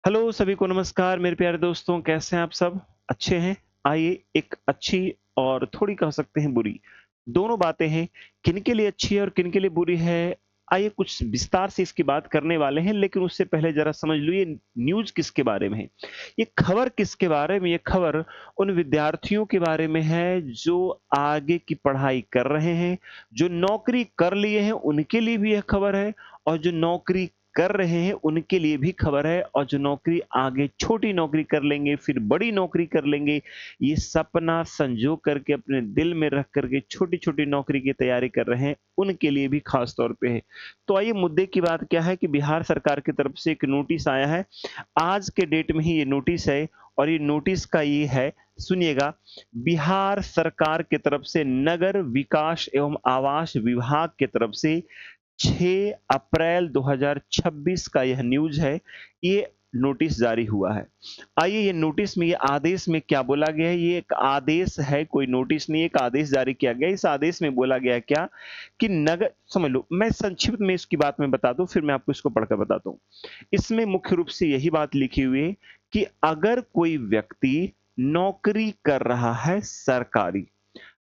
Hello सभी को नमस्कार मेरे प्यारे दोस्तों, कैसे हैं आप सब? अच्छे हैं? आइए एक अच्छी और थोड़ी कह सकते हैं बुरी, दोनों बातें हैं, किनके लिए अच्छी है और किनके लिए बुरी है, आइए कुछ विस्तार से इसकी बात करने वाले हैं। लेकिन उससे पहले ज़रा समझ लो ये न्यूज़ किसके बारे में है? ये खबर किसके बारे में? ये खबर उन विद्यार्थियों के बारे में है जो आगे की पढ़ाई कर रहे हैं, जो नौकरी कर लिए हैं उनके लिए भी यह खबर है और जो नौकरी कर रहे हैं उनके लिए भी खबर है और जो नौकरी आगे छोटी नौकरी कर लेंगे, फिर बड़ी नौकरी कर लेंगे, ये सपना संजो करके अपने दिल में रख करके छोटी-छोटी नौकरी की तैयारी कर रहे हैं, उनके लिए भी खास तौर पे है। तो आइए मुद्दे की बात क्या है कि बिहार सरकार की तरफ से एक नोटिस आया है। आज के डेट में ही ये नोटिस है और ये नोटिस का ये है, सुनिएगा, बिहार सरकार की तरफ से नगर विकास एवं आवास विभाग की तरफ से 6 अप्रैल 2026 का यह न्यूज़ है, ये नोटिस जारी हुआ है। आइए ये नोटिस में, ये आदेश में क्या बोला गया है, ये एक आदेश है, कोई नोटिस नहीं, एक आदेश जारी किया गया है। इस आदेश में बोला गया है क्या कि नगर समझ लो, मैं संक्षिप्त में इसकी बात मैं बता दूँ, फिर मैं आपको इसको पढ़कर बताता हूँ। इसमें मुख्य रूप से यही बात लिखी हुई है कि अगर कोई व्यक्ति नौकरी कर रहा है सरकारी,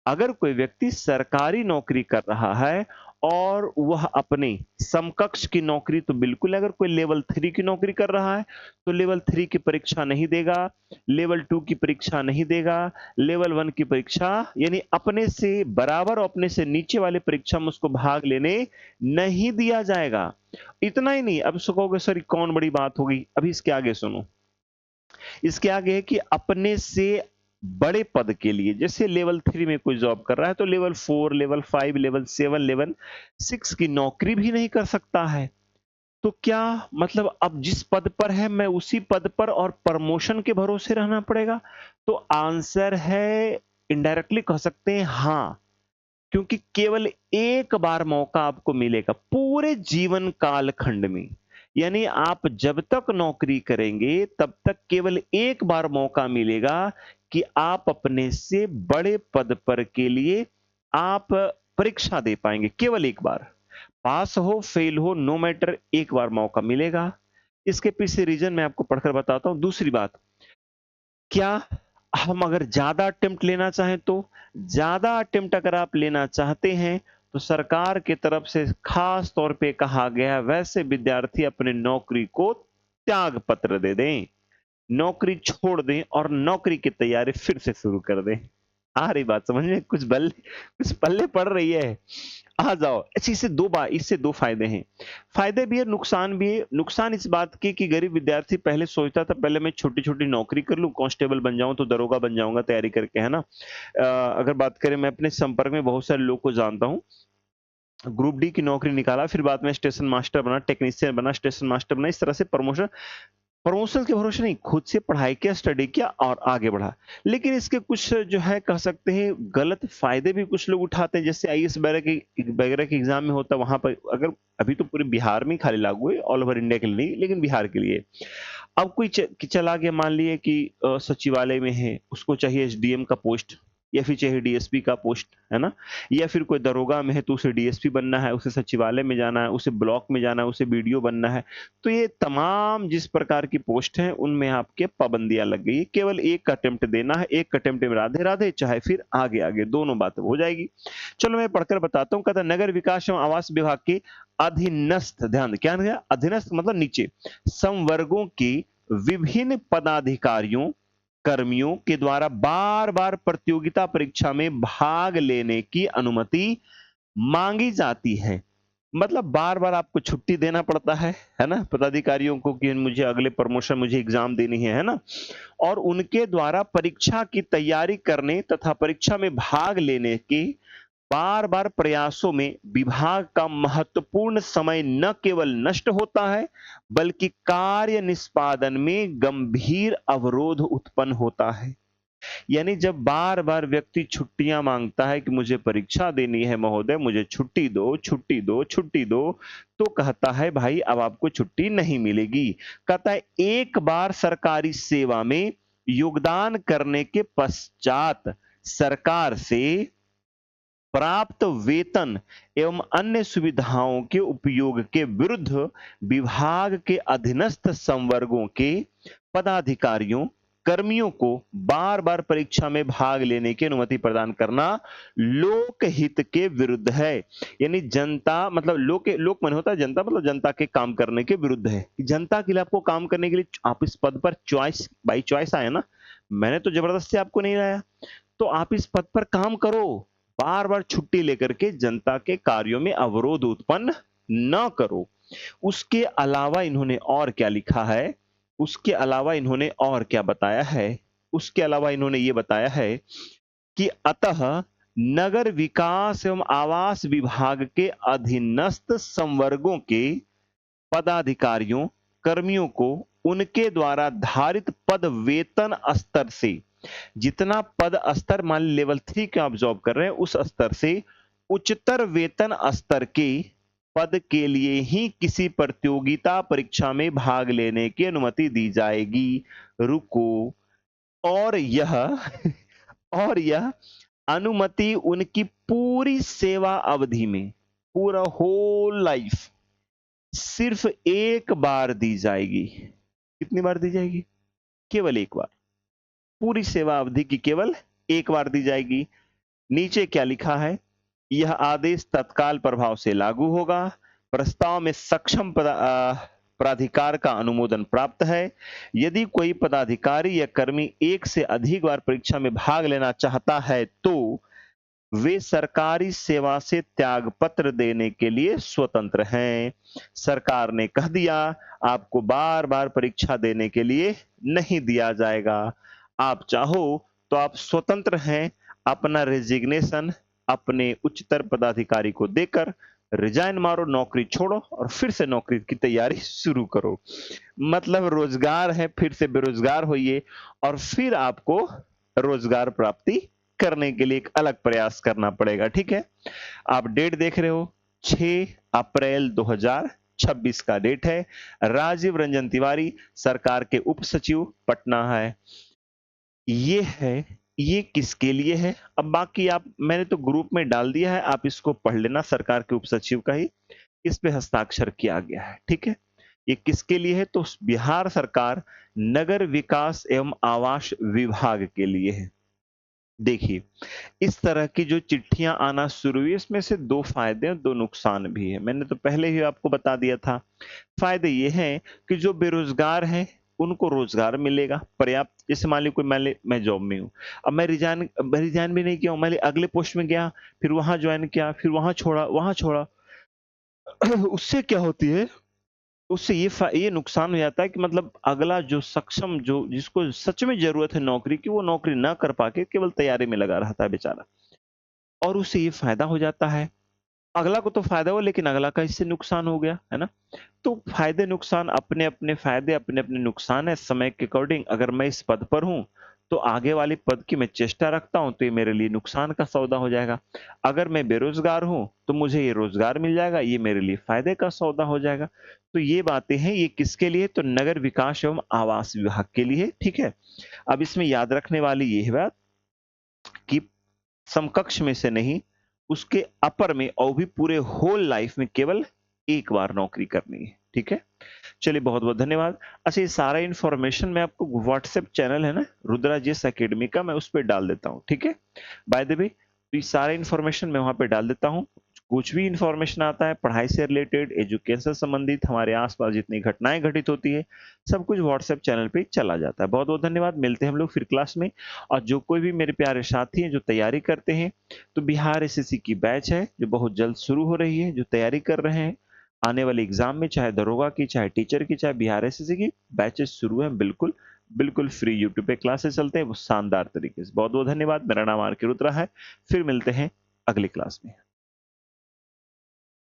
अगर कोई व्यक्ति सरकारी नौकरी कर रहा है और वह अपने समकक्ष की नौकरी तो बिल्कुल, अगर कोई लेवल 3 की नौकरी कर रहा है, तो लेवल 3 की परीक्षा नहीं देगा, लेवल 2 की परीक्षा नहीं देगा, लेवल 1 की परीक्षा यानी अपने से बराबर और अपने से नीचे वाले परीक्षा में उसको भाग लेने नहीं दिया जाएगा। इतना ही नहीं, अब उसको कहोगे सर कौन बड़ी बात हो गई? अभी इसके आगे सुनो। इसके आगे है कि अपने से बड़े पद के लिए, जैसे लेवल 3 में कोई जॉब कर रहा है तो लेवल 4, लेवल 5, लेवल 7, लेवल 6 की नौकरी भी नहीं कर सकता है। तो क्या मतलब अब जिस पद पर है मैं उसी पद पर और प्रमोशन के भरोसे रहना पड़ेगा? तो आंसर है, इनडायरेक्टली कह सकते हैं हाँ, क्योंकि केवल एक बार मौका आपको मिलेगा पूरे जीवन काल खंड में। यानी आप जब तक नौकरी करेंगे तब तक केवल एक बार मौका मिलेगा कि आप अपने से बड़े पद पर के लिए आप परीक्षा दे पाएंगे, केवल एक बार। पास हो फेल हो नो मैटर, एक बार मौका मिलेगा। इसके पीछे रीजन मैं आपको पढ़कर बताता हूं। दूसरी बात, क्या हम अगर ज़्यादा अटेम्प्ट लेना चाहें तो? ज़्यादा अटेम्प्ट अगर आप लेना चाहते हैं, तो सरकार की तरफ से खास तौर पे कहा गया है, वैसे विद्यार्थी अपनी नौकरी को त्याग पत्र दे दें, नौकरी छोड़ दें और नौकरी की तैयारी फिर से शुरू कर दें। आ रही बात समझ में? कुछ पल्ले पड़ रही है। आ जाओ। अच्छा, इससे 2 फ़ायदे हैं। फ़ायदे भी है, नुकसान भी है। नुकसान इस बात की कि गरीब विद्यार्थी पहले सोचता था पहले मैं छोटी-छोटी नौकरी कर लूँ, कांस्टेबल बन जाऊँ तो दरोगा बन जाऊँगा तैयारी करके, है ना? अगर बात करें, मैं अपने संपर्क में बहुत सारे लोग को जानता हूँ, ग्रुप डी की नौकरी निकाला, फिर बाद में स्टेशन मास्टर बना, टेक्नीशियन बना, स्टेशन मास्टर बना, इस तरह से प्रमोशन के भरोसे नहीं, खुद से पढ़ाई किया, स्टडी किया और आगे बढ़ा। लेकिन इसके कुछ जो है कह सकते हैं गलत फ़ायदे भी कुछ लोग उठाते हैं, जैसे आईएएस वगैरह के एग्ज़ाम में होता है, वहाँ पर अगर अभी तो पूरे बिहार में ही खाली लागू है, ऑल ओवर इंडिया के लिए नहीं, लेकिन बिहार के लिए। अब कोई चला गया, मान लिए कि सचिवालय में है, उसको चाहिए एसडीएम का पोस्ट या फिर चाहिए डीएसपी का पोस्ट, है ना? या फिर कोई दरोगा में है तो उसे डीएसपी बनना है, उसे सचिवालय में जाना है, उसे ब्लॉक में जाना है, उसे बीडीओ बनना है। तो ये तमाम जिस प्रकार की पोस्ट हैं, उनमें आपके पाबंदियाँ लग गई हैं। केवल 1 अटेम्प्ट देना है, 1 अटेम्प्ट में राधे-राधे, चाहे फिर आगे-आगे, दोनों बातें हो जाएगी। चलो मैं पढ़कर बताता हूँ, कहता है नगर विकास एवं आवास विभाग के अधीनस्थ, ध्यान दें, क्या दिया? अधीनस्थ मतलब नीचे, संवर्गों की विभिन्न पदाधिकारियों, कर्मियों के द्वारा बार-बार प्रतियोगिता परीक्षा में भाग लेने की अनुमति मांगी जाती है। मतलब बार-बार आपको छुट्टी देना पड़ता है ना? पदाधिकारियों को कि मुझे अगले प्रमोशन, मुझे एग्ज़ाम देनी है ना? और उनके द्वारा परीक्षा की तैयारी करने तथा परीक्षा में भाग लेने की बार-बार प्रयासों में विभाग का महत्वपूर्ण समय न केवल नष्ट होता है, बल्कि कार्य निष्पादन में गंभीर अवरोध उत्पन्न होता है। यानी जब बार-बार व्यक्ति छुट्टियाँ माँगता है कि मुझे परीक्षा देनी है महोदय, मुझे छुट्टी दो, छुट्टी दो, छुट्टी दो, तो कहता है भाई अब आपको छुट्टी नहीं मिलेगी। कहता है एक बार सरकारी सेवा में योगदान करने के पश्चात सरकार से प्राप्त वेतन एवं अन्य सुविधाओं के उपयोग के विरुद्ध विभाग के अधीनस्थ संवर्गों के पदाधिकारियों कर्मियों को बार बार परीक्षा में भाग लेने की अनुमति प्रदान करना लोकहित के विरुद्ध है। यानी जनता मतलब लोक मन होता है जनता, मतलब जनता के काम करने के विरुद्ध है। जनता के लिए आपको काम करने के लिए आप इस पद पर चॉइस बाई चॉइस आए ना, मैंने तो जबरदस्ती आपको नहीं लाया। तो आप इस पद पर काम करो, बार बार छुट्टी लेकर के जनता के कार्यों में अवरोध उत्पन्न न करो। उसके अलावा इन्होंने और क्या लिखा है, उसके अलावा इन्होंने और क्या बताया है, उसके अलावा इन्होंने ये बताया है कि अतः नगर विकास एवं आवास विभाग के अधीनस्थ संवर्गों के पदाधिकारियों कर्मियों को उनके द्वारा धारित पद वेतन स्तर से, जितना पद स्तर मान लेवल 3 के आप जॉब कर रहे हैं उस स्तर से उच्चतर वेतन स्तर के पद के लिए ही किसी प्रतियोगिता परीक्षा में भाग लेने की अनुमति दी जाएगी। रुको, और यह और यह अनुमति उनकी पूरी सेवा अवधि में, पूरा होल लाइफ, सिर्फ एक बार दी जाएगी। कितनी बार दी जाएगी? केवल एक बार। पूरी सेवा अवधि की केवल एक बार दी जाएगी। नीचे क्या लिखा है, यह आदेश तत्काल प्रभाव से लागू होगा। प्रस्ताव में सक्षम प्राधिकार का अनुमोदन प्राप्त है। यदि कोई पदाधिकारी या कर्मी एक से अधिक बार परीक्षा में भाग लेना चाहता है तो वे सरकारी सेवा से त्याग पत्र देने के लिए स्वतंत्र हैं। सरकार ने कह दिया आपको बार बार परीक्षा देने के लिए नहीं दिया जाएगा। आप चाहो तो आप स्वतंत्र हैं, अपना रेजिग्नेशन अपने उच्चतर पदाधिकारी को देकर रिजाइन मारो, नौकरी छोड़ो और फिर से नौकरी की तैयारी शुरू करो। मतलब रोजगार है, फिर से बेरोजगार होइए और फिर आपको रोजगार प्राप्ति करने के लिए एक अलग प्रयास करना पड़ेगा। ठीक है, आप डेट देख रहे हो 6 अप्रैल 2026 का डेट है। राजीव रंजन तिवारी सरकार के उप सचिव पटना है। ये है, ये किसके लिए है? अब बाकी आप, मैंने तो ग्रुप में डाल दिया है, आप इसको पढ़ लेना, सरकार के उप सचिव का ही इस पे हस्ताक्षर किया गया है। ठीक है, ये किसके लिए है? तो बिहार सरकार नगर विकास एवं आवास विभाग के लिए है। देखिए, इस तरह की जो चिट्ठियां आना शुरू हुई, इसमें से 2 फायदे और 2 नुकसान भी है। मैंने तो पहले ही आपको बता दिया था। फायदे ये हैं कि जो बेरोजगार हैं उनको रोजगार मिलेगा पर्याप्त। जैसे मान ली कोई, मैं जॉब में हूँ, अब मैं रिजाइन भी नहीं किया हूँ, मैं अगले पोस्ट में गया, फिर वहां ज्वाइन किया, फिर वहां छोड़ा उससे क्या होती है, उससे ये नुकसान हो जाता है कि मतलब अगला जो सक्षम, जो जिसको सच में जरूरत है नौकरी की, वो नौकरी ना कर पाके केवल तैयारी में लगा रहता है बेचारा, और उससे ये फायदा हो जाता है। अगला को तो फायदा हुआ, लेकिन अगला का इससे नुकसान हो गया, है ना? तो फायदे नुकसान, अपने अपने फायदे अपने अपने नुकसान है। समय के अकॉर्डिंग अगर मैं इस पद पर हूं तो आगे वाली पद की मैं चेष्टा रखता हूं तो ये मेरे लिए नुकसान का सौदा हो जाएगा। अगर मैं बेरोजगार हूं तो मुझे ये रोजगार मिल जाएगा, ये मेरे लिए फायदे का सौदा हो जाएगा। तो ये बातें हैं, ये किसके लिए? तो नगर विकास एवं आवास विभाग के लिए। ठीक है, अब इसमें याद रखने वाली ये बात कि समकक्ष में से नहीं, उसके अपर में और भी पूरे होल लाइफ में केवल एक बार नौकरी करनी है। ठीक है, चलिए बहुत बहुत धन्यवाद। अच्छा, ये सारा इंफॉर्मेशन मैं आपको व्हाट्सएप चैनल है ना रुद्रा जीएस एकेडमी का, मैं उस पर डाल देता हूँ। ठीक है, बाय द वे, तो ये सारा इंफॉर्मेशन मैं वहां पे डाल देता हूँ। कुछ भी इंफॉर्मेशन आता है पढ़ाई से रिलेटेड, एजुकेशन संबंधित, हमारे आसपास जितनी घटनाएं घटित होती है, सब कुछ व्हाट्सएप चैनल पे चला जाता है। बहुत बहुत धन्यवाद, मिलते हैं हम लोग फिर क्लास में। और जो कोई भी मेरे प्यारे साथी हैं जो तैयारी करते हैं, तो बिहार एसएससी की बैच है जो बहुत जल्द शुरू हो रही है, जो तैयारी कर रहे हैं आने वाले एग्जाम में, चाहे दरोगा की, चाहे टीचर की, चाहे बिहार एसएससी की, बैचेस शुरू है। बिल्कुल बिल्कुल फ्री यूट्यूब पे क्लासेस चलते हैं, वो शानदार तरीके से। बहुत बहुत धन्यवाद, मेरा नाम आर के रुद्रा है। फिर मिलते हैं अगली क्लास में।